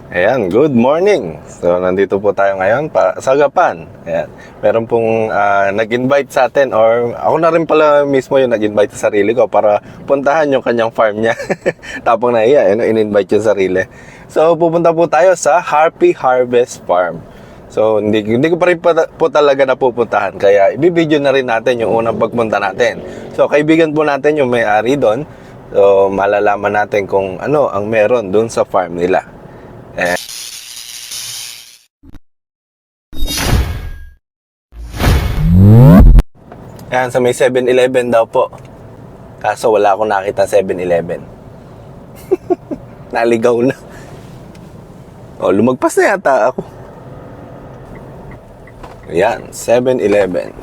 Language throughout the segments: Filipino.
Ayan, good morning. So, nandito po tayo ngayon sa Gapan. Ayan. Meron pong nag-invite sa atin or ako na rin pala mismo yung nag-invite sa sarili ko para puntahan yung kanyang farm niya. Tapong nahiya, in-invite yung sarili. So, pupunta po tayo sa Happy Harvest Farm. So, hindi ko pa rin po talaga napupuntahan. Kaya, ibibideo na rin natin yung unang pagpunta natin. So, kaibigan po natin yung may-ari doon. So, malalaman natin kung ano ang meron doon sa farm nila. Ayan, sa may 7-Eleven daw po. Kaso wala akong nakita 7-Eleven. Naligaw na. O, lumagpas na yata ako. Ayan, 7-Eleven.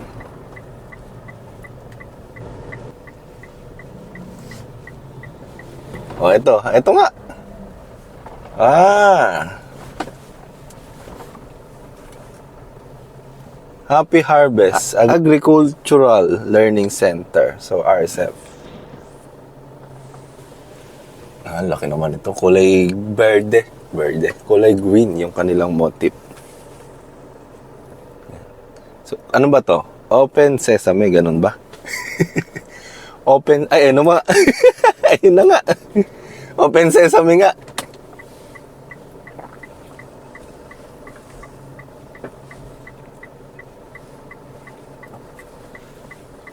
O, ito nga. Happy Harvest Agricultural Learning Center. So, RSF. Laki naman ito. Kulay verde. Kulay green yung kanilang motif. So, ano ba to? Open Sesame, ganun ba? Open, ay, ano ba? Ayun na nga. Open Sesame nga.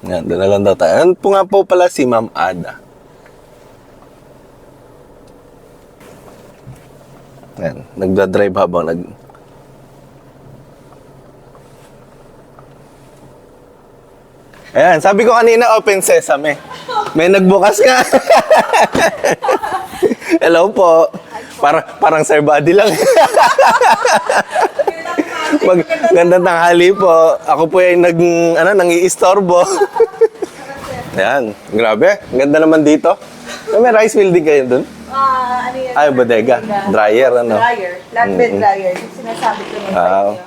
Yan, doon na lang daw tayo. Ano po nga po pala si Ma'am Ada? Yan, nagdadrive habang Ayan, sabi ko kanina open sesame. May nagbukas nga. Hello po. Parang Sir Buddy lang. Gandang tanghali po. Ako po ay nang-iistorbo. Ayan, grabe. Ganda naman dito. May rice mill din kayo dun? Ano yan? Ay, bodega. Dryer, ano? Dryer. Flatbed dryer. Yung sinasabi ko nung sa inyo.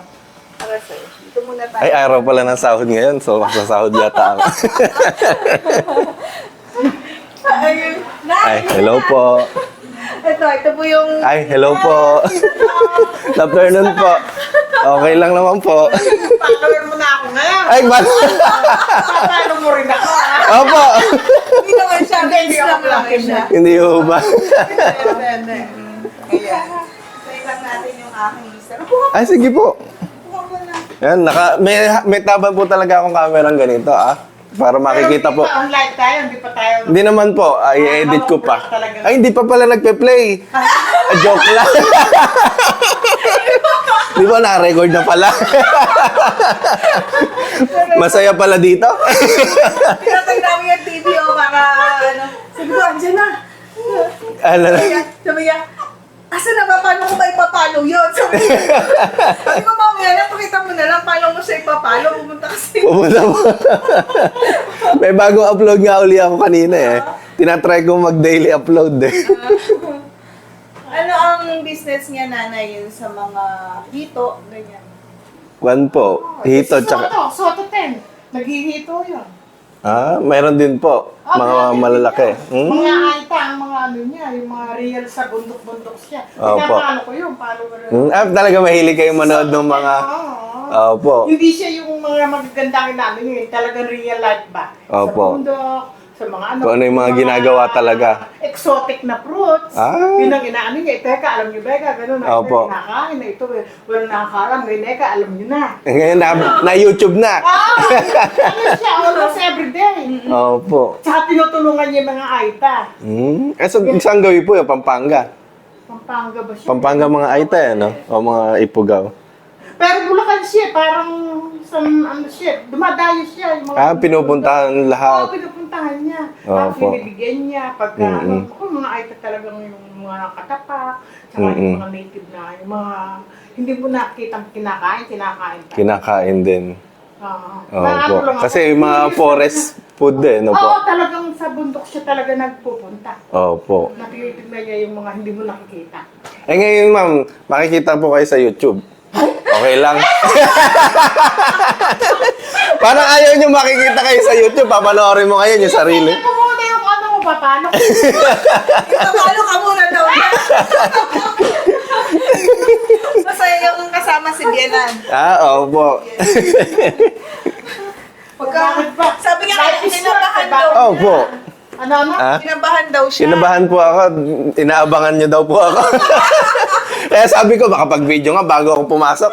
Para sa'yo. Dito muna tayo. Ay, araw pala ng sahod ngayon. So, masasahod yata ako. Ayun. Ay, hello po. Ito po yung... Ay, hello po. Good afternoon po. Okay lang naman po. Follower mo na ako ngayon. Ay, ba? Paano mo rin ako, ha? Opo. Hindi naman siya. Hindi ako lang siya. Hindi ho ba? Hindi. Kaya, say lang natin yung aking lista. Ay, sige po. Pumunta na. Yan, may taban po talaga akong camera ganito, para makikita po. Pero online tayo, hindi pa tayo... Hindi naman po, i-edit ko pa. Ay, hindi pa pala nagpe-play. Joke lang. Di ba, na-record na pala? Masaya pala dito. Pinatay namin yung TV, para ano. Sabi ko, andyan na. Sabi niya, asa na ba? Paano ko ba ipapalo yun? Sabi ko, mamaya na, pakita mo na lang paano mo siya ipapalo. Pumunta kasi. Pumunta po. May bagong upload nga uli ako kanina eh. Tinatry ko mag-daily upload eh. Ano ang business niya, nanay, yun sa mga hito, ganyan? Kwan po, hito tsaka... Soto 10. Naghihito yun. Mayroon din po. Mga malalaki. Mga aita, ang mga ano niya, yung mga real sa bundok-bundok siya. Opo. Pinapalo ko yun, palo ko rin. Talaga mahilig kayong manood ng mga... Opo. Hindi siya yung mga magagandang namin yun, talagang real life ba? Opo. Sa bundok, sa mga ano. Kung ano yung mga ginagawa talaga. Exotic na fruits. Yun ang inaano niya. Teka, alam niyo ba, gano'n na Opo. kinakain na ito. Walang nakakaalam. Ngayon, alam niyo na. Ngayon na YouTube na. Ano siya, almost everyday. Opo. Tsaka tinutulungan niya yung mga aita. Saan gawin po yung Pampanga? Pampanga ba siya? Pampanga mga aita no? O mga Ipugaw? Pero Bulacan siya, parang ano siya, dumadayo siya. Yung mga Pinupuntahan lahat. Oo, pinupuntahan niya. Opo. Tapos binibigyan niya, pagka, kung mga aita talagang yung mga katapak, saka yung mga native na, yung mga, hindi mo nakikita kinakain pa. Kinakain din. Oo. Opo. Kasi yung mga forest food no po? Oo, talagang sa bundok siya talaga nagpupunta. Opo. Natitignan niya yung mga hindi mo nakikita. Ngayon ma'am, makikita po kayo sa YouTube. Okay lang. Parang ayaw nyo makikita kayo sa YouTube. Papanoorin mo ngayon yung sarili. Pumunta yung ano mo, paano? Ipapalo ka muna daw. Bigyanan. Opo. Bakit ba? Sabi niya, Life is kinabahan short, daw. bakit? Opo. Ano? Ah? Kinabahan daw siya. Kinabahan po ako. Inaabangan niyo daw po ako. Kaya sabi ko, makapag-video nga bago ako pumasok.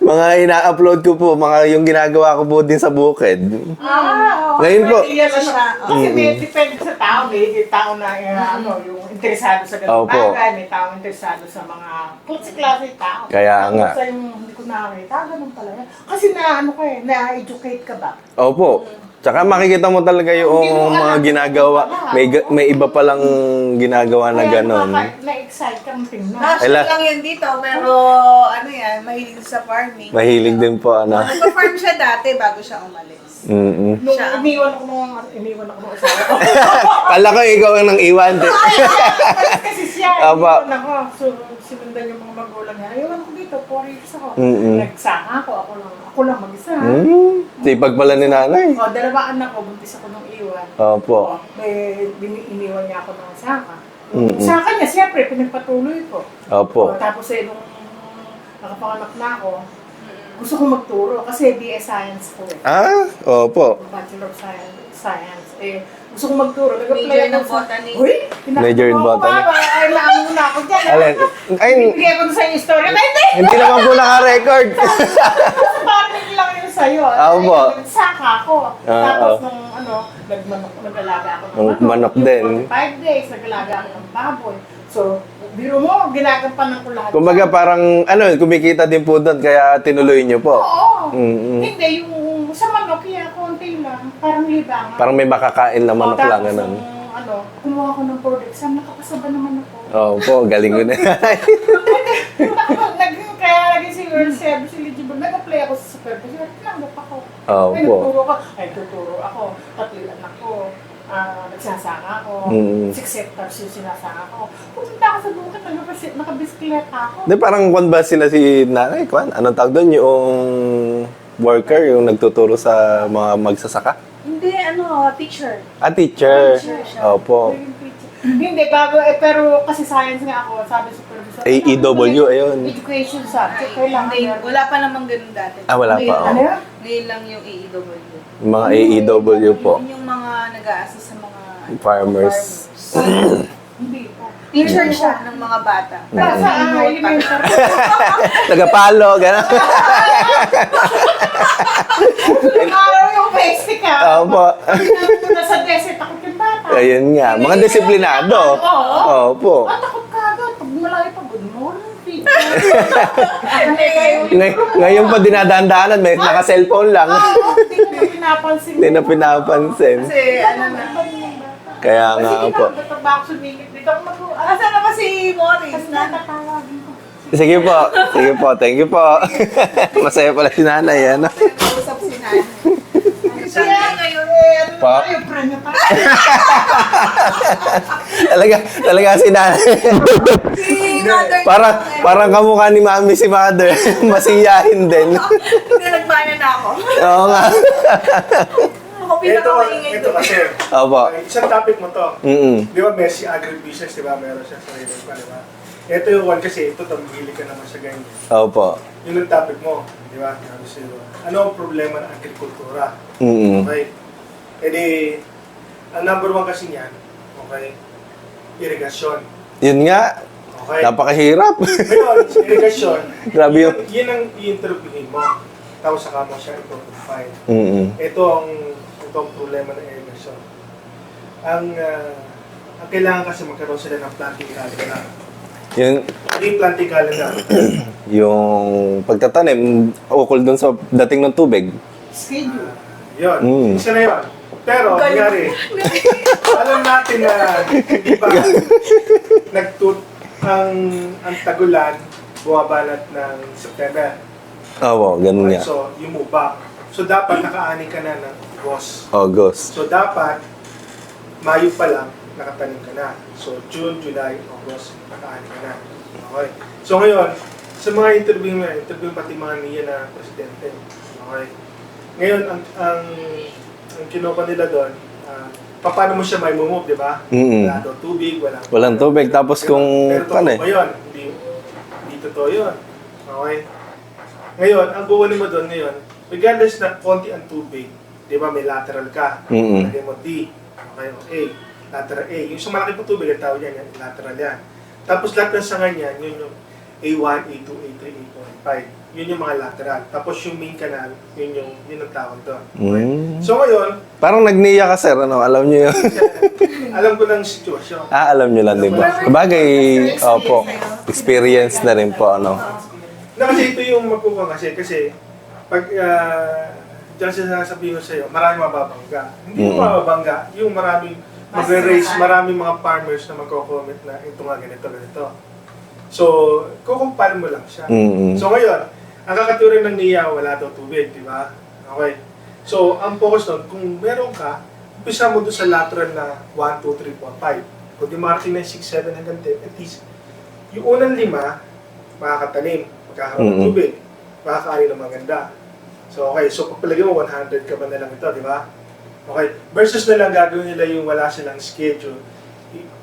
Mga ina-upload ko po, mga yung ginagawa ko po din sa bukid. Oo. Ngayon po. Pwede yan, ano, siya. Kasi may depende sa tao. May tao na ano, yung interesado sa ganung Opo. bagay. May tao interesado sa mga klase-klase tao. Kaya nga. Sa yung hindi ko nakakita, ganun pala yan. Kasi ano ko na-educate ka ba? Opo. Tsaka makikita mo talaga yung mga ginagawa. May iba palang ginagawa na ganon. Na-excite kang tingnan. National Ela- lang yan dito, pero ano yan, mahilig sa farming. Mahilig din po, ano. Nagpa-farm siya dati bago siya umalis. Mm-mm. Nung Siya. iniwan ako nung asawa ko. Kala ko ikaw ang nang iwan. Kasi siya, Aba. iniwan ako. So, sinundan yung mga magulang niya. Iwan ako dito, 4 years ako. Mm-mm. Nagsama ako lang mag-isa. Sipag pala ni nanay. O, 2 anak ko, buntis ako nung iwan. Opo. O, iniwan niya ako ng saka. Mm-mm. Sa kanya, siyempre, pinagpatuloy ko. Opo. O, tapos nung nakapanganak na ako, gusto ko magturo kasi BS Science ko eh. Opo. Bachelor of Science. Gusto ko magturo. Nag-apply Major ako ng sa- botany. Uy! Major in botany. Ay, laan muna ako dyan. Alin? Ay, Bibigay ko sa inyo story. Hindi! hindi naman po naka-record. Parang lang yun sa'yo. Opo. Saka ako. Oo. Tapos nung nag-alaga ako Ng manok din. 5 days, nag-alaga ako ng baboy. So, biro mo, ginagampanan ko lahat. Kumbaga parang, kumikita din po doon, kaya tinuloy niyo po. Oo. Mm-mm. Hindi, yung sa manok, kaya konti lang. Parang libangan. Parang may makakain na manok lang, Tapos ganun. nung, kumuha ko ng product. Saan nakapasaba naman ako? Opo, galing ko na. Kaya naging si World Service eligible. Nag-apply ako sa supervisor. Tinanggap ako. Opo. Ay, nagturo ko. Ay, tuturo ako. 3 anak ko. Nagsasaka ako. 6 hectares yung sinasaka ko. Pupunta ako sa bukid. Nakabisikileta ako. Di parang kwan ba sila si nanay, kwan? Anong tawag doon? Yung worker, yung nagtuturo sa mga magsasaka? Hindi, teacher. Teacher. Teacher siya. Opo. Hindi, bago. Pero kasi science nga ako. Sabi supervisor. AEW, ayun. Education subject. Kailangan Hindi, yan. wala pa namang ganun dati. Wala pa, Ngayon oh. Ano lang- yan? Ngayon lang yung AEW. Yung mga AEW po. Yun yung mga nag-a-assist sa mga Farmers. Hindi pa. Teacher siya ng mga bata. Sa elementary. Tagapalo, gano'n. Araw yung basic ka. Opo. Nasa desert, takot yung bata. Ayun nga, mga disiplinado. Oo. Opo. Takot ka agad. Pag malayo pa, good morning, Pete. Ngayon pa dinadaan-daanan, may naka-cellphone lang. Hindi ko na pinapansin. Hindi na pinapansin. Kasi ano na. Kaya nga po. Sige na, ba ako sumingit dito ako mag- Asan na ba si Morris? Kasi natatawagin ko. Sige po. Sige po. Thank you po. Masaya pala si nanay, ano? Kausap si Nani. Siya ngayon, ano Pa? tayo, premyo tayo. Talaga si nanay. Si Mother. Parang kamukha ni mami si mother. Masiyahin din. Hindi, nagmana na ako. Oo nga. Ako pinakamaingay Ito doon. kasi, Opo. isang topic mo to. Mm-mm. Di ba, Messi agribusiness, di ba? Meron siya sa sarili pa, di ba? Ito yung one kasi, ito, tamili ka naman sa ganyan. Opo. Yun ang topic mo, di ba? Ano ang problema ng agrikultura? Mm-mm. Okay? E di, ang number 1 kasi niyan, okay, irigasyon. Yun nga. Okay? Napakahirap. Ngayon, sa irigasyon, Grabe yun. yun ang i-interviewin mo. Tapos saka mo siya ito-define. Mm-mm. Ito ang problema ng irrigation. Ang kailangan kasi magkaroon sila ng planting calendar. Yung, Ano yung planting calendar? yung pagtatanim, ukol dun sa dating ng tubig. Schedule. Yun. Mm. Isa na yun. Pero, nangyari, alam natin na hindi ba ang tagulan bumabalat ng September. Oo, ganun nga. So, you move back. So, dapat nakaani ka na ng August. August. So, dapat Mayo pa lang nakatanim ka na. So, June, July, August, nakaani ka na. Okay. So, ngayon, sa mga interview pati mga niya na presidente. Okay. Ngayon, ang kinuha nila doon, paano mo siya may move, di ba? Mm-mm. Wala daw tubig, Walang tubig, tapos kung Pero totoo paano eh? ba yun? Hindi totoo yun. Okay? Ngayon, ang buwan mo doon ngayon, regardless na konti ang tubig, di ba may lateral ka, Mm-mm. lagay mo D, okay, o A, lateral A. Yung sa malaki po tubig, ang tawag yan, lateral yan. Tapos lahat ng sanga niyan, yun yung A1, A2, A3, A4, A5. Yun yung mga lateral. Tapos yung main canal, yun ang tawag doon. Okay? Mm. So ngayon, Parang nagniya ka, sir, ano? Alam niyo yun? alam ko ng sitwasyon. Alam niyo lang, di ba? Bagay, opo, experience na rin po, ano? Na kasi ito yung magkukuha kasi pag diyan sasabihin ko sa'yo, maraming mababangga. Hindi mo mababangga, yung maraming magre-raise, maraming mga farmers na magko-comment na ito nga ganito. So, kukumpal mo lang siya. Mm-mm. So ngayon, ang kakaturin ng NIA, wala daw tubig, di ba? Okay. So, ang focus doon, kung meron ka, umpisa mo doon sa lateral na 1, 2, 3, 4, 5. Kung di marking na 6, 7 hanggang 10, at least, yung unang 5, makakatanim, magkakaroon ng tubig, makakaani ng maganda. So, okay. So, pagpalagay mo, 100 ka ba na lang ito, di ba? Okay. Versus na lang gagawin nila yung wala silang schedule,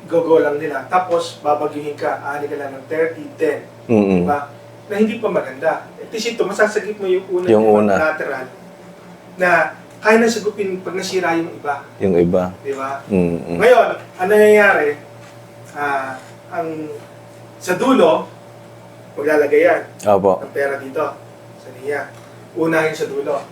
go lang nila. Tapos, babagyuhin ka, aani ka lang ng 30, 10. Mm-mm. Diba? Na hindi pa maganda. At least ito, masasagip mo yung una, Yung una. lateral, na kaya na sagupin pag nasira yung iba. Yung iba. Di ba? Mm-mm. Ngayon, ang nangyayari, sa dulo, maglalagay yan Opo. ng pera dito, sa niya. Unahin sa dulo.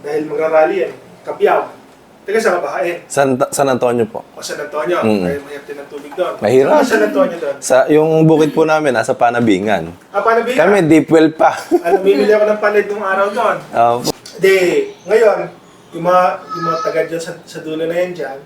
Dahil magrarally yan, Kapiyaw. Taga sa kabahain. San Antonio po. O San Antonio, dahil mahirap din ang tubig doon. Mahirap. Saan San Antonio doon? Yung bukid po namin, nasa Panabingan. Paano ba Kami, deep well pa. Bibili ako ng palid nung araw doon. Opo. De, ngayon, yung mga taga dyan sa dulo na yan dyan,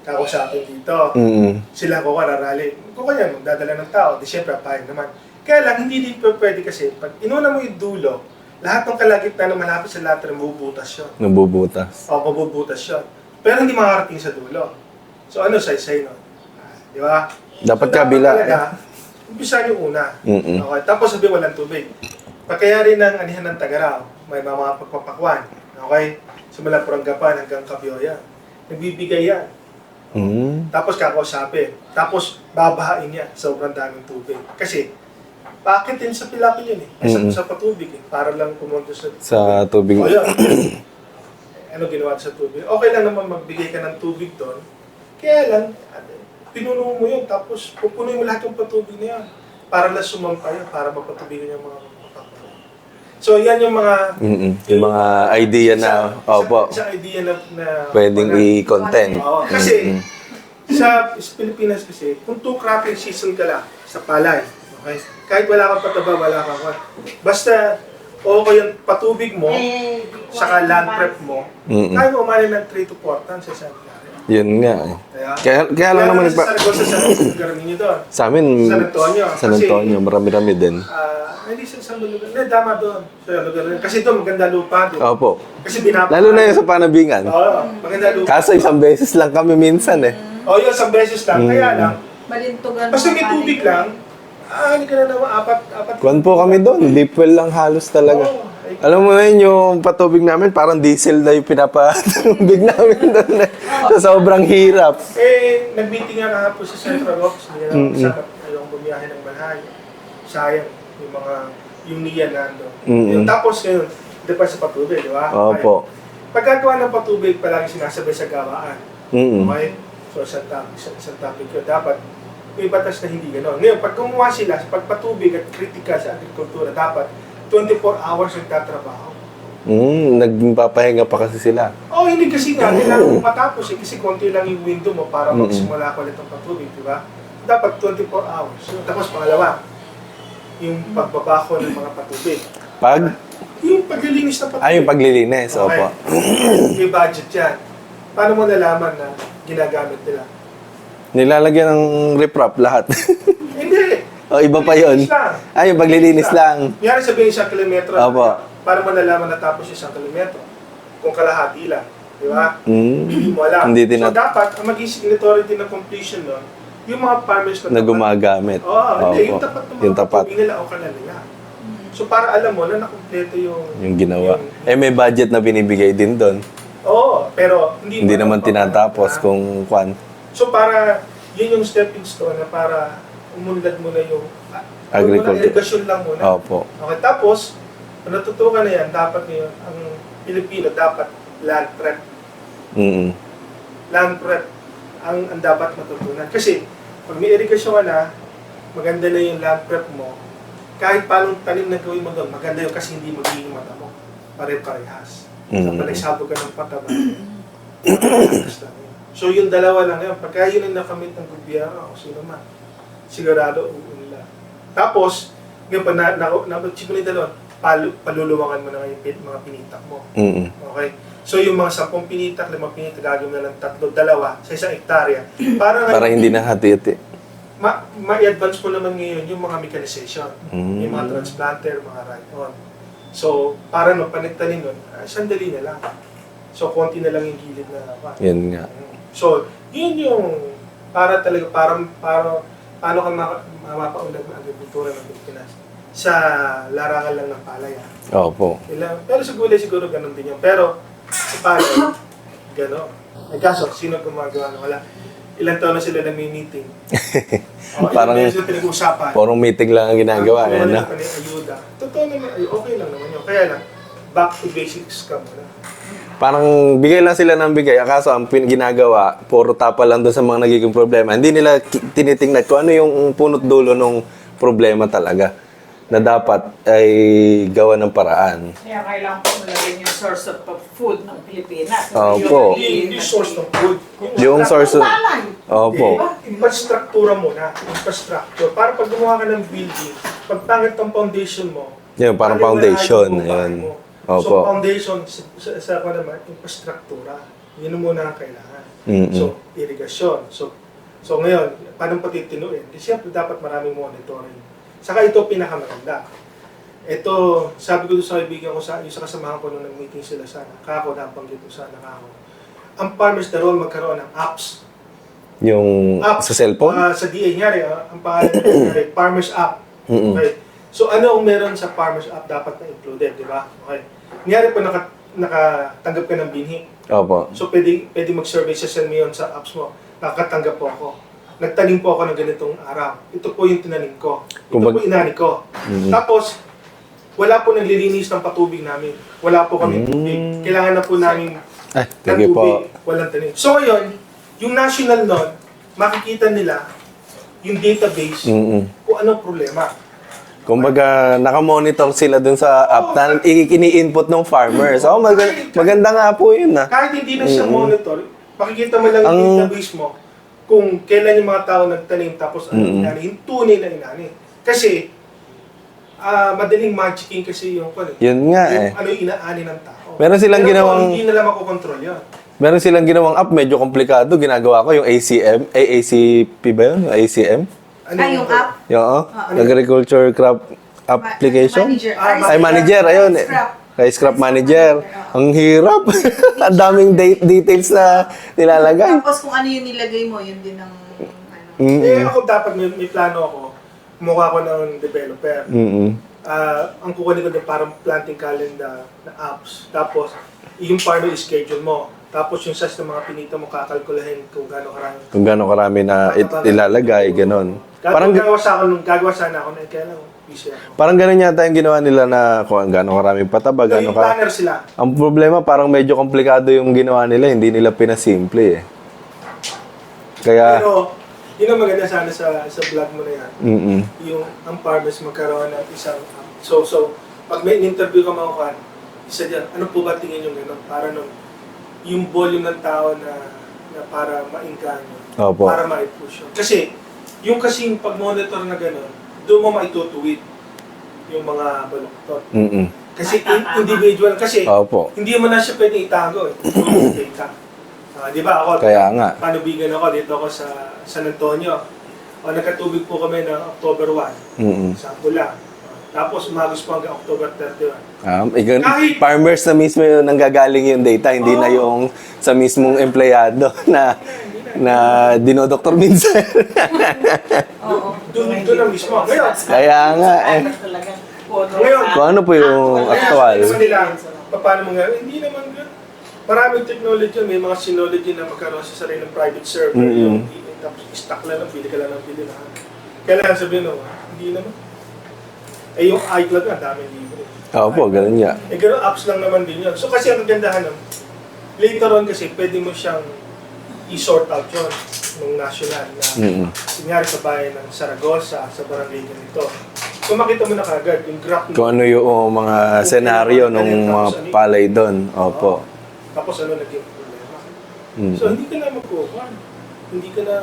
kakusapin dito. Mm-mm. Sila ko kararali. Kung kanya, magdadala ng tao, di syempre, pahig naman. Kaya lang, hindi din pwede kasi, pag inuna mo yung dulo, lahat ng kalagitnaan na malapit sa lateral, mabubutas yun. Nabubutas. Mabubutas yun. Pero hindi makakarating sa dulo. So ano, say no? Di ba? Dapat So, kabila. talaga, umpisa yung una. Mm-mm. Okay, tapos sabi walang tubig. Pagkaya rin ng anihan ng Tagaraw, may mga pagpapakwan. Okay? Simula Puranggapan hanggang Kabyoya. Nagbibigay yan. Tapos kakausapin. Tapos babahain niya. Sobrang daming tubig. Kasi, bakit din sa Pilapil yun eh? Sa patubig eh. Para lang pumunta Sa tubig. O yun. Ano ginawa sa tubig? Okay lang naman magbigay ka ng tubig doon. Kaya lang, pinuno mo yun. Tapos pupunuin mo lahat yung patubig na yan. Para lang sumampay, para mapatubigan yung mga mapapakot. So yan yung mga... Yung mga idea na, opo, Isang idea na pwedeng i-content. Oo, kasi sa Pilipinas kasi, kung 2 cropping season ka lang sa palay, okay? Kahit wala kang pataba, wala kang what. Basta, okay yung patubig mo, saka land prep mo, kaya mo umali ng 3 to 4 tons sa isang area. Yun nga eh. Kaya lang naman sa lugar ninyo doon. sa amin, San Antonio. San Antonio, marami-rami din. Hindi sa isang lugar. Hindi, tama doon. Sa lugar rin. Kasi doon, maganda lupa doon. Opo. Kasi binapa. Lalo na yung sa Panabingan. Oo, maganda lupa. Kaso isang beses lang kami minsan eh. Yun, isang beses lang. Kaya lang, Malintugan. basta may tubig lang, hindi ka na naman, apat. Kuwan po kami doon, deep well lang halos talaga. Oo. Alam mo na yun, yung patubig namin, parang diesel na yung pinapatubig namin doon. Sa sobrang hirap. Nag-meeting nga kahapon sa Central Office. Hindi na kasama yung bumiyahe ng Malhay. Sayang yung niya na ando. Tapos ngayon, hindi pa sa patubig, di ba? Opo. Pagkagawa ng patubig, palagi sinasabay sa gawaan. Mm-mm. Okay? So, isang topic yun. Dapat may batas na hindi gano'n. Ngayon, pag kumuha sila sa pagpatubig at kritika sa agrikultura, dapat 24 hours nagtatrabaho. Nagpapahinga pa kasi sila. Hindi kasi nga, kailangan mo matapos kasi konti lang yung window mo para magsimula ko ulit ang patubig, di ba? Dapat 24 hours. Tapos pangalawa, yung pagbabako ng mga patubig. Yung paglilinis ng patubig. Yung paglilinis, opo. May budget yan. Paano mo nalaman na ginagamit nila? Nilalagyan ng riprap lahat. Hindi. Iba pa yun. Yung paglilinis lang. Mayroon sabihin 1 kilometro. Opo. Para mo nalaman na tapos 1 kilometro. Kung kalahati lang. Di ba? Hindi mo alam. Hindi din so dapat, ang maging signatory din ng completion nun, yung mga farmers na gumagamit. Hindi. Yung tapat ng Yung mga tapat. patubig nila o nila. So para alam mo na nakumpleto yung... Yung ginawa. May budget na binibigay din doon. Oo, pero hindi Hindi mo naman alam tinatapos pa. kung kwan. So para, yun yung stepping stone na para umunlad mo na yung Agriculture. irrigation lang muna. Opo. Okay, tapos, kung natutukan na yan, dapat ngayon, ang Pilipino dapat land prep. Mm-mm. Land prep ang dapat matutunan. Kasi, pag may irrigation ka na, maganda na yung land prep mo, kahit paano tanim na gawin mo doon, maganda yun kasi hindi magiging mata mo. Pare-parehas. Mm. Kapag nagsabog ka ng pataba, so yung dalawa lang yun. Pagka yun ang nakamit ng gobyerno, o sino man, sigurado uunla. Tapos, ngayon pa na-achieve mo na yung dalawa, paluluwakan mo na ngayon yung mga pinitak mo. Mm-mm. Okay? So yung mga 10 pinitak, 5 pinitak, gagawin na lang 3, 2 sa isang hektarya. Para, Para hindi na hati-hati. ma-advance mo naman ngayon yung mga mechanization. Mm. Yung mga transplanter, mga ride-on. So, para no, panagtanin nun, sandali na lang. So, konti na lang yung gilid na naman. Yan nga. So, yun yung para talaga, paano ka mapaunlad ng agrikultura ng Pilipinas sa larangan lang ng palay. Opo. Pero sa gulay siguro ganun din yun. Pero sa palay, gano'n. Ay kaso, sino gumagawa? Wala. Ilang taon na sila nami-meeting. Parang- ilang beses na pinag-uusapan. Purong meeting lang ang ginagawa. Wala Ano? na ayuda. Totoo naman, ay okay lang naman yun. Kaya lang, back to basics ka muna. Parang bigay lang sila ng bigay. Akaso ang ginagawa, puro tapa lang doon sa mga nagiging problema. Hindi nila tinitingnan kung ano yung punot dulo ng problema talaga na dapat ay gawa ng paraan. Kaya kailangan po malagyan yung source of food ng Pilipinas. Opo. Hindi source ng food. Yung source of- Palay. Opo. Infrastruktura muna. Infrastructure. Para pag gumawa ka ng building, pag pangit ang foundation mo, Yun, parang ayaw na foundation. ayaw mo bahay Yun. mo. Opo. So, foundation, sa ako naman, infrastruktura. Yun muna ang kailangan. Mm-mm. So, irrigation. So ngayon, paano patitinuin? Siyempre, dapat maraming monitoring. Saka ito pinakamaganda. Ito, sabi ko doon sa kaibigan ko, yung sa kasamahan ko nung nag-meeting sila sana, kako, nabanggit ko sana kako. Ang farmers na ron magkaroon ng apps. Yung sa cellphone? Sa DA nyari, ang pangalan nyari, Farmers App. Mm-mm. Okay. So ano ang meron sa Farmers App dapat na included, di ba? Okay. Nyari po nakatanggap ka ng binhi. Opo. So pwede mag-survey sa send mo yun sa apps mo. Nakatanggap po ako. Nagtanim po ako ng ganitong araw. Ito po yung tinanim ko. Ito po inani ko. Tapos, wala po naglilinis ng patubig namin. Wala po kami tubig. Kailangan na po namin Ay, ng thank you po. tubig. Walang tanim. So ngayon, yung national nun, makikita nila yung database Mm-mm. kung anong problema. Kumbaga, nakamonitor sila dun sa app na ini-input ng farmers. Oh, maganda nga po yun ah. Kahit hindi na siya monitor, makikita mo lang yung database mo kung kailan yung mga tao nagtanim tapos ano inani, yung tunay na inani. Kasi, madaling magicking kasi yung Yun nga eh. ano yung inaani ng tao. Meron silang Pero ginawang- hindi nila makokontrol yun. Meron silang ginawang app, medyo komplikado. Ginagawa ko yung ACM, AACP ba yun? Yung ACM? Ano Yung app? Yung Agriculture Crop Application? Manager. Ay, manager, ayun. Rice Crop Manager. Ang hirap. Ang daming details na nilalagay. Tapos kung ano yung nilagay mo, yun din ang ano. Eh ako dapat may plano ako. Kumuha ko ng developer. Ang kukunin ko din parang planting calendar na apps. Tapos, yung paano i-schedule mo. Tapos yung size ng mga pinita mo, kakalkulahin kung gaano karami. Kung gaano karami na ilalagay, ganon. Parang, Gagawa sana ako na kaya lang, busy ako. parang ganon yata yung ginawa nila na kung gaano karaming pataba, gaano Yung ka... planner sila. Ang problema, parang medyo komplikado yung ginawa nila, hindi nila pinasimple eh. Kaya, Pero, yun ang maganda sana sa vlog mo na yan. Yung ang farmers magkaroon ng isang So, pag may interview ka mga isa dyan, ano po ba tingin yung gano'n? Para nung yung volume ng tao na para ma-engganyo, Opo. para ma-push yun. Kasi, yung kasing pag-monitor na gano'n, doon mo maitutuwid yung mga baluktot. Kasi individual, kasi Opo. hindi mo na siya pwede itago eh. Data. Di ba ako, Kaya nga. panubigan ako dito ako sa San Antonio. Nagkatubig po kami ng October 1 sa Bula. Tapos umagos po hanggang October 31. Farmers na mismo yung nanggagaling yung data, hindi na yung sa mismong empleyado na dinodoktor minsan. Doon na mismo. Ngayon, Kaya nga eh. Talagang puno. Ngayon, Kung ano po yung actual. Kaya nila, paano mo nga, hindi naman gano'n. Maraming technology yun. May mga synology na magkaroon sa sarili ng private server. Yung tapos stock lang, bili ka lang ng bili na. Kailangan sabihin mo, hindi naman. Eh yung iCloud nga, dami libre. Opo, ganun nga. Eh ganun, apps lang naman din yun. So kasi ang gandahan nun, later on kasi pwede mo siyang i-sort out yun ng national na kunyari sa bayan ng Saragossa, sa barangay ganito. So makita mo na kagad yung graph Kung ano yung mga senaryo ng mga palay doon. Opo. Tapos ano naging problema. So hindi ka na mag-cover. Hindi ka na...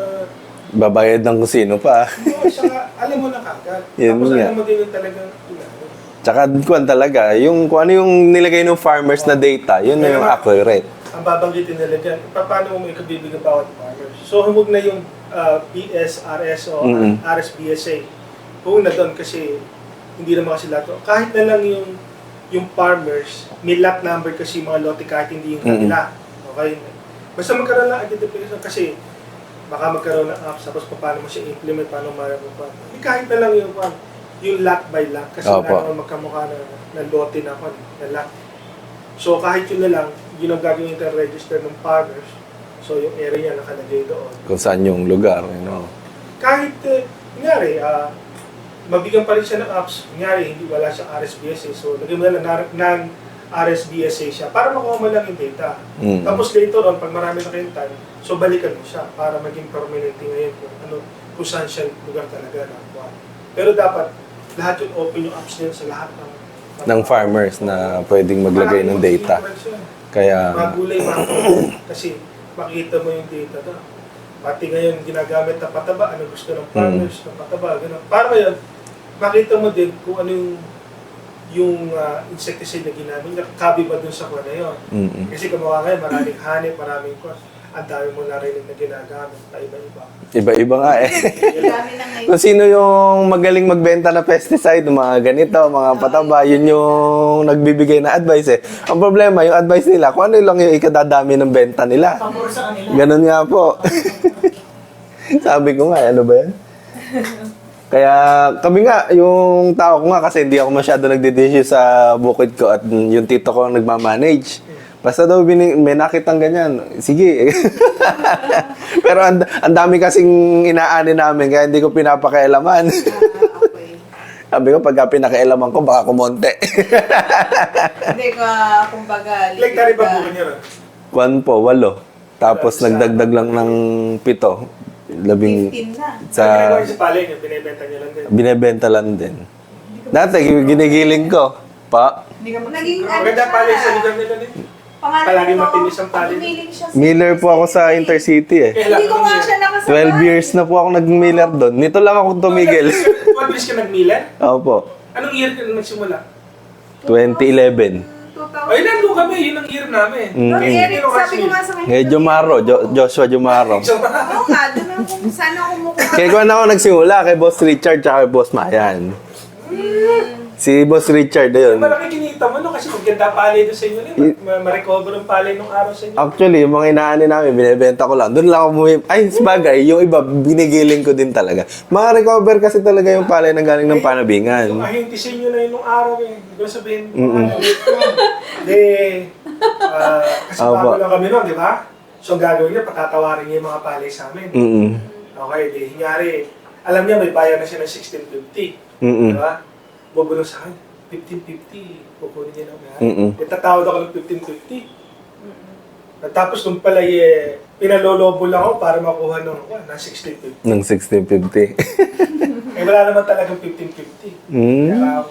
Babayad ng kung sino pa. No, saka alam mo na kagad. Yun Tapos nga. alam mo din yung talagang inano. Tsaka kuwan talaga, yung kung ano yung nilagay ng farmers na data, yun na yung accurate. Ang babanggitin nila dyan, paano mo may kabibigyan bawat farmers. So huwag na yung PSRS o RSBSA. Huwag na doon kasi hindi naman kasi lahat. Kahit na lang yung farmers, may lot number kasi mga lote kahit hindi yung kanila. Okay? Basta magkaroon lang identification kasi baka magkaroon ng apps tapos paano mo siya implement, paano ma-report. Kahit na lang yung lot by lot kasi Opo. wala naman magkamukha na lote na lot. So kahit yun na lang, yun ang gagawin yung register ng farmers. So yung area nakalagay doon. Kung saan yung lugar, you know. Kahit, kunyari, mabigyan pa rin siya ng apps. Kunyari, hindi wala siyang RSBSA. So lagyan mo na lang ng RSBSA siya para makuha mo lang yung data. Tapos later on, pag marami na kayong time, so balikan mo siya para maging permanente ngayon kung saan siya lugar talaga nakuha. Pero dapat, lahat yung open yung apps niya sa lahat Ng farmers na pwedeng maglagay ng data. Kaya, Magulay kasi makita mo yung data to. Pati ngayon ginagamit na pataba, ano gusto ng farmers ng pataba, gano'n. Para ngayon, makita mo din kung ano yung insecticide na ginamit niya, kabi ba dun sa kuha na yun. Kasi kumuha ngayon, maraming hanip, maraming cost. Ang dami mo narinig na ginagamit, iba-iba. iba-iba nga eh. Dami na ngayon. Kung sino yung magaling magbenta na pesticide, mga ganito, mga pataba, yun yung nagbibigay na advice eh. Ang problema, yung advice nila, kung ano lang yung ikadadami ng benta nila. Pabor sa kanila. Ganun nga po. Sabi ko nga, ano ba yan? Kaya kami nga, yung tao ko nga, kasi hindi ako masyado nagdidisyo sa bukid ko at yung tito ko ang nagmamanage. Basta daw may nakitang ganyan, sige. Pero ang dami kasing inaani namin, kaya hindi ko pinapakailaman. Okay. Sabi ko, pagka pinakailaman ko, baka kumonte. Hindi ko, kumbaga, Like, tari ba bukan niya rin? 1 po, 8. Tapos nagdagdag lang ng 7. 15 na. Sa Ginagawa niya sa palay niya, binibenta niya lang din. binebenta lang din. Dati, ginigiling ko. Pa, Hindi ka Naging Maganda palay sa lugar nila din. Palagi matinis ang pali. Bumiling siya sa Miller po ako sa Intercity eh. Hindi ko nga siya nakasabay. 12 years na po ako nag-Miller doon. Nito lang ako tumigil. 12 years ka nag-Miller? Opo. Anong year ka na nagsimula? 2011. 2000. Ay, nandun kami. Yun ang year namin. Doon, Eric, sabi ko nga sa kanya. Ngayon Jomaro, Joshua Jomaro. So, Oo nga, doon ako, sana kumukuha. Kaya kung ako nagsimula kay Boss Richard tsaka kay Boss Mayan. Si Boss Richard yun. malaki kinita mo, no? Kasi maganda palay doon sa inyo rin. Ma-recover ang palay nung araw sa inyo. Actually, yung mga inaani namin, binibenta ko lang. Doon lang ako ay, sabagay, yung iba, binigiling ko din talaga. Mga recover kasi talaga yung palay na galing ng panabingan. Yung ahinti sa inyo na yun nung araw eh. Di ba sabihin, Hindi, kasi Opo. bago lang kami nun, di ba? So, ang gagawin niya, patatawarin niya yung mga palay sa amin. Okay, di, hinyari, alam niya may bayar na siya ng 1650. Di ba? Bubulong sa akin, 1550, kukunin niya ng bayar. Itatawad ako ng 1550. At tapos nung pala pinalolobo lang ako para makuha ng 1650. Ng 1650. Eh wala naman talagang 1550. Kaya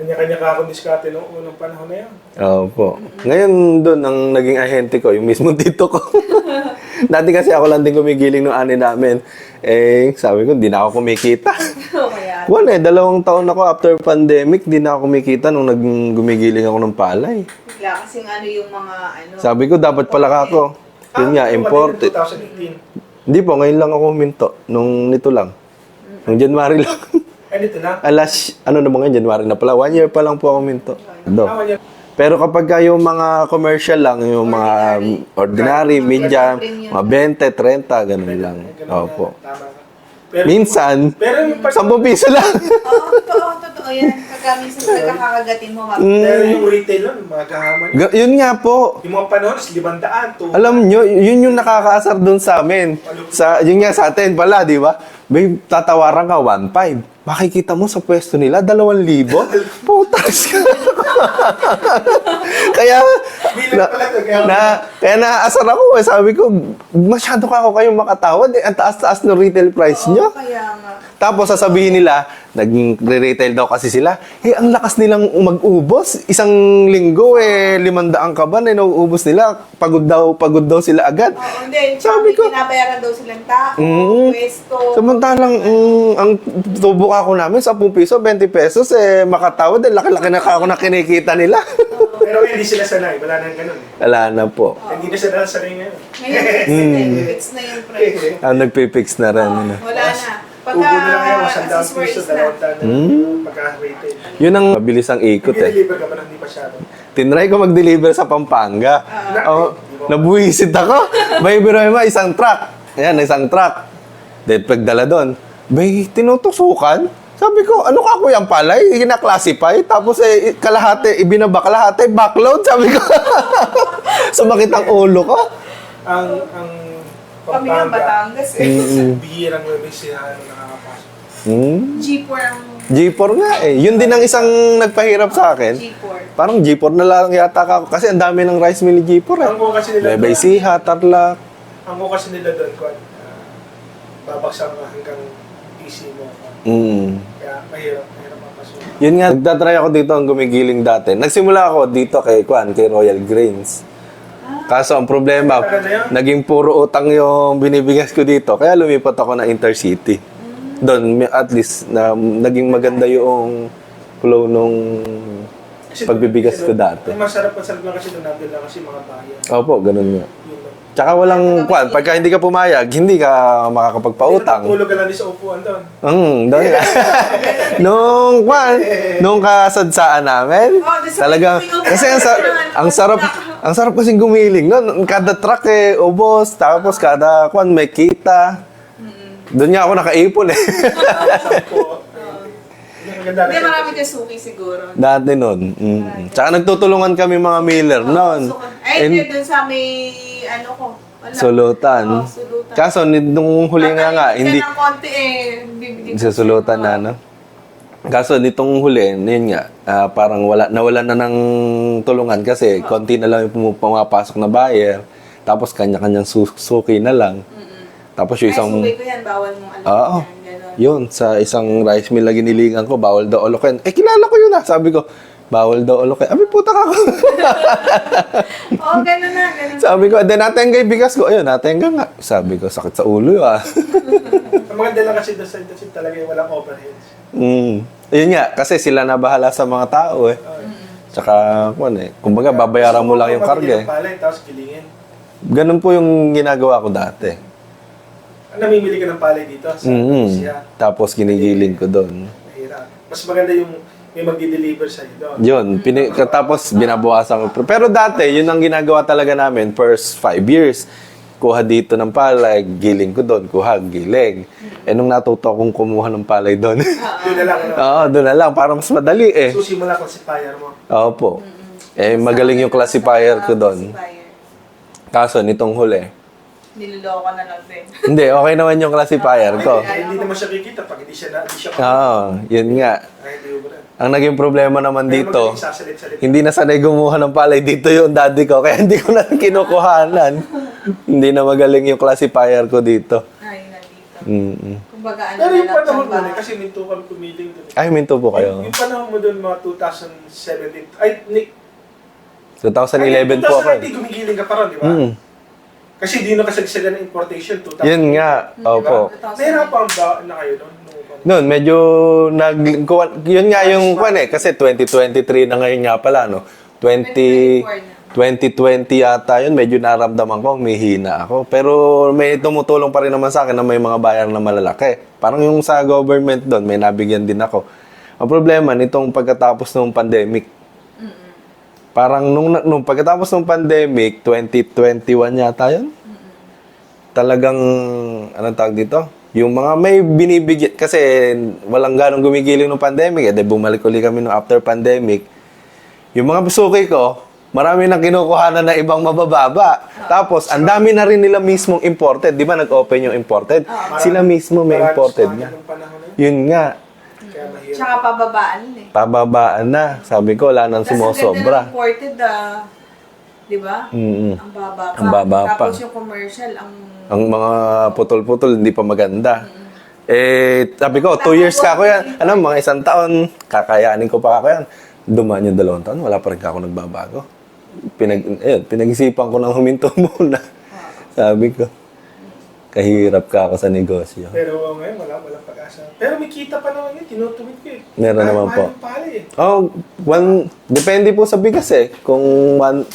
kanya-kanya ka akong diskarte noong unang panahon na yun. Opo. Ngayon doon, ang naging ahente ko, yung mismo tito ko. Dati kasi ako lang din kumigiling ng ani namin. Eh, sabi ko, hindi na ako kumikita. Kaya, Wala 2 taon ako after pandemic, di na ako kumikita nung gumigiling ako ng palay. bigla kasing ano yung mga ano. Sabi ko, dapat pala ako. Yun nga, imported. 2018. Hindi po, ngayon lang ako huminto. Nung nito lang. Nung January lang. Ay, dito na. Alas, ano na mga January na pala. 1 year pa lang po ako huminto. Do. Tama niya. Pero kapag yung mga commercial lang, yung mga ordinary, medium, mga 20, 30, ganun lang. Opo. Tama ka. Pero, Minsan, pero yung 10 piso lang. Oo, totoo yan. pagka minsan nagkakagatin mo, Pero yung retail nun, mga gahaman. Yun nga po. Yung mga panahon, 500, 200. Alam nyo, yun yung nakakaasar dun sa amin. Yun nga sa atin pala, di ba? May tatawaran ka 1.5. Makikita mo sa pwesto nila, 2,000. Putas ka. kaya, Bilang pala to, kaya naasar ako. Sabi ko, masyado ka ako kayong makatawad. Ang taas-taas ng retail price nyo. kaya nga. Tapos sasabihin nila, nag-retail daw kasi sila, ang lakas nilang mag-ubos. Isang linggo, 500 ka ba na nauubos nila? Pagod daw sila agad. Oo, hindi. Sabi ko, Binabayaran daw silang tao, pwesto. samantalang, ang tubo ako namin, 10 piso, 20 pesos, makatawad, laki-laki na ako na kinikita nila. Pero hindi sila sanay, wala nang ganun. Wala na po. Hindi na sila sanay ngayon. Ngayon, fix na yung price. Nagpipix na rin. Wala na. Pagka Ubo na lang ngayon, 100 accessories piso, na. 200 pagka-retail. Yun ang mabilis ang ikot eh. Nag-deliver ka ba nang hindi masyado? Tinry ko mag-deliver sa Pampanga. Nabuwisit ako. May biro mo, isang truck. Ayan, isang truck. Then pagdala doon, may tinutusukan. Sabi ko, ano ka kuyang palay? Kina-classify. Tapos kalahati, ibinaba kalahati, backload. Sabi ko, sumakit ang ulo ko. Ang Kami nga Batangas bihirang webisihan na nakakapasok. G4 ang G4 nga eh. Yun din ang isang nagpahirap sa akin. G4. Parang G4 na lang yata ako. Kasi ang dami ng rice mill ni G4 eh. Ang mo kasi nila Bebay Siha, Tarlac. Ang mo kasi nila doon, babaksak ka hanggang PC mo. Kaya mahirap mapasok. Yun nga, nagtatry ako dito ang gumigiling dati. Nagsimula ako dito kay Royal Grains. Kaso ang problema, naging puro utang yung binibigas ko dito. Kaya lumipat ako na Intercity. Doon, at least, naging maganda yung flow nung pagbibigas ko dati. Ang masarap lang kasi doon natin lang kasi mga bayan. Opo, ganun nga. Yun lang. Tsaka walang, pagka hindi ka pumayag, hindi ka makakapagpautang. Tulog ka lang din sa upuan doon. Doon nga. nung kasadsaan namin, talagang, kasi ang sarap kasing gumiling. No? Kada truck ubos, tapos kada may kita. Doon nga ako nakaipon eh. Hindi, marami kayo suki siguro. Dati nun. Tsaka nagtutulungan kami mga miller nun. Ay, hindi, dun sa may, wala. Sulutan. Sulutan. Kaso, nung huli nga, hindi. Ng konti bibigyan Sa sulutan na, no? Kaso, nitong huli, yun nga, parang nawalan na ng tulungan kasi konti na lang yung pumapasok na buyer. Tapos, kanya-kanyang suki na lang. Tapos, yung isang... Ay, suki ko yan, bawal mong Oo. yan, gano'n. Yun, sa isang rice mill na ginilingan ko, bawal daw olokin. Kilala ko yun Sabi ko, bawal daw olokin. Abi, puta ka ako. Oo, gano'n na. Sabi ko, then natenggay bigas ko. Ayun, natenggay nga. Sabi ko, sakit sa ulo Ang maganda lang kasi doon sa internship talaga yung walang overheads. Yun nga, kasi sila na bahala sa mga tao eh. Tsaka, kumbaga, babayaran mo lang yung karga eh. Palay, tapos gilingin. Ganun po yung ginagawa ko dati. Namimili ka ng palay dito sa siya. Tapos ginigiling ko doon. Mahirap. Mas maganda yung may magdi-deliver sa'yo doon. Yun, tapos binabawasan ko. Pero dati, yun ang ginagawa talaga namin first 5 years. Kuha dito ng palay, giling ko doon, kuha, giling. Nung natuto akong kumuha ng palay doon. Doon na lang. Oo, doon na lang, para mas madali eh. Susi mo lang classifier mo. Opo. Magaling yung classifier ko doon. Kaso, nitong huli, Niloloko na lang din. hindi, okay naman yung classifier ko. Hindi naman siya kikita pag hindi siya Yun nga. Ay, hindi mo rin. Ang naging problema naman Pero dito, magaling sasalit-salit. hindi na sanay gumuha ng palay dito yung daddy ko, kaya hindi ko na kinukuhanan. Hindi na magaling yung classifier ko dito. Ay, nandito. Kumbaga, Pero yung na lang panahon siyang mo kasi minto kami pumiling doon. Ay, minto po kayo. Yung panahon mo doon mga 2017. Ay, 2011 po ako. 2019 gumigiling ka pa ron, di ba? Kasi di na kasagsagan ng importation 2000. Yun nga, opo. Nahirapan ba na kayo doon? Noon, medyo yun nga yung kasi 2023 na ngayon nga pala, no? 2020 yata yun, medyo naramdaman ko, may hina ako. Pero may tumutulong pa rin naman sa akin na may mga bayar na malalaki. Parang yung sa government doon, may nabigyan din ako. Ang problema, nitong pagkatapos ng pandemic, parang nung pagkatapos ng pandemic, 2021 yata yun? Talagang, anong tawag dito? Yung mga may binibigyan, kasi walang ganong gumigiling ng pandemic, de bumalik uli kami no after pandemic. Yung mga suki ko, marami nang kinukuhanan na ibang mabababa. Tapos, ang dami na rin nila mismong imported. Di ba nag-open yung imported? Sila mismo may Maraming imported stock na. ng panahon na yun. Yun nga, Kaya mahirap. Tsaka pababaan eh. pababaan na. Sabi ko, wala nang Kasi ang ganda ng sumusobra. imported, di ba? Mm-mm. Ang baba pa. Ang baba pa. Tapos yung commercial, ang... Ang mga putol-putol, hindi pa maganda. Sabi ko, 2 years ka ako yan. Ano, mga 1 taon, kakayanin ko pa ako yan. Dumaan yung 2 taon, wala pa rin ako nagbabago. Pinag-isipan ko nang huminto muna. Sabi ko, kahirap ka ako sa negosyo. Pero ngayon, walang pag-asa. Pero may kita pa naman yun, tinutuwid ko eh. Meron naman po. Mahal yung pali eh. Depende po sa bigas eh. Kung ang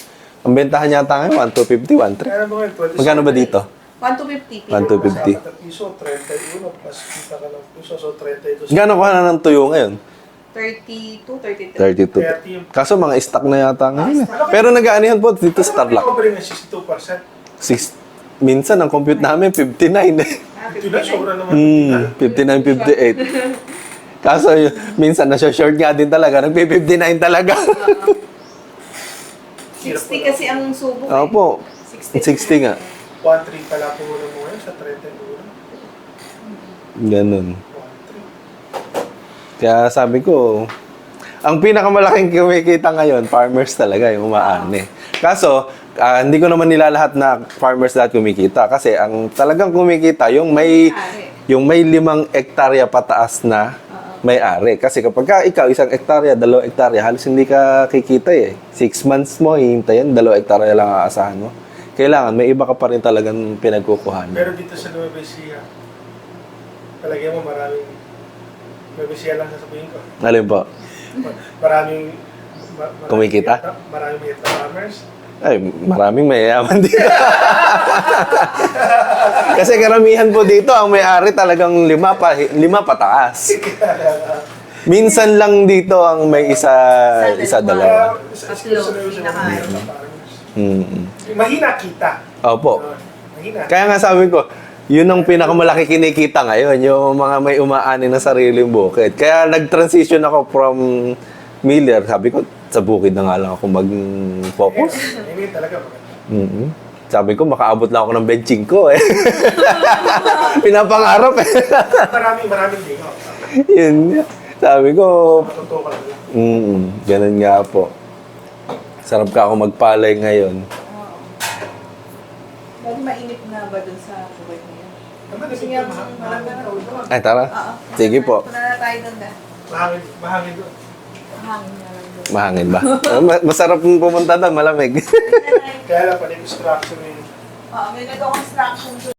bentahan yata ngayon, 1,250, 1,300. Kaya mo ngayon, 27 Magkano ba dito? 1,250. 1,250. Sa piso, 31, plus kita ka ng piso, so 32. Gano'n ko na ng tuyo ngayon? 32, 32. 33. Kaso mga stock na yata ngayon. Pero nag-aanihan po dito sa Ano ba Tarlac. yung ng 62%? Minsan, ang compute namin, 59 eh. Ito na, sobra naman. 59, 58. Kaso, minsan, nasa-short nga din talaga. Nagpi-59 talaga. 60 kasi ang subo eh. Opo. 60 nga. 1.3 pala po mo ngayon sa 31. Ganun. 1.3. Kaya sabi ko, ang pinakamalaking kumikita ngayon, farmers talaga, yung umaani. Kaso, hindi ko naman nila lahat na farmers lahat kumikita. Kasi ang talagang kumikita, yung may 5 hektarya pataas na may-ari. Kasi kapag ikaw, 1 hektarya, 2 hektarya, halos hindi ka kikita eh. 6 months mo, hihintayin, 2 hektarya lang aasahan mo. Kailangan, may iba ka pa rin talagang pinagkukuhan. Pero dito sa Nueva Ecija, talagyan mo maraming Nueva Ecija lang sasabihin ko. Alin po? Maraming Kumikita? Maraming may farmers. Ay, maraming mayayaman dito. Kasi karamihan po dito, ang may-ari talagang 5 pataas. Minsan lang dito ang may isa dalawa. Tatlo, pinaka- Mahina kita. Opo. Mahina. Kaya nga sabi ko, yun ang pinakamalaki kinikita ngayon, yung mga may umaani na sariling bukid. Kaya nag-transition ako from Miller. Sabi ko, sa bukid na nga lang ako mag-focus. Hindi talaga maganda. Sabi ko, makaabot lang ako ng benching ko eh. Pinapangarap eh. Maraming lingaw. Yun nga. Sabi ko, Totoo ka lang. ganun nga po. Sarap ka ako magpalay ngayon. Dahil mainit na ba dun sa buhay niya? Naman, Kasi nga, marami na raw doon. Ay, tara. Oo. Sige po. Punta na tayo doon na. Mahangin doon. Hangin na lang doon. Mahangin ba? Masarap pumunta doon, malamig. Kaya lang pala yung construction yung Oo, may nag-construction doon.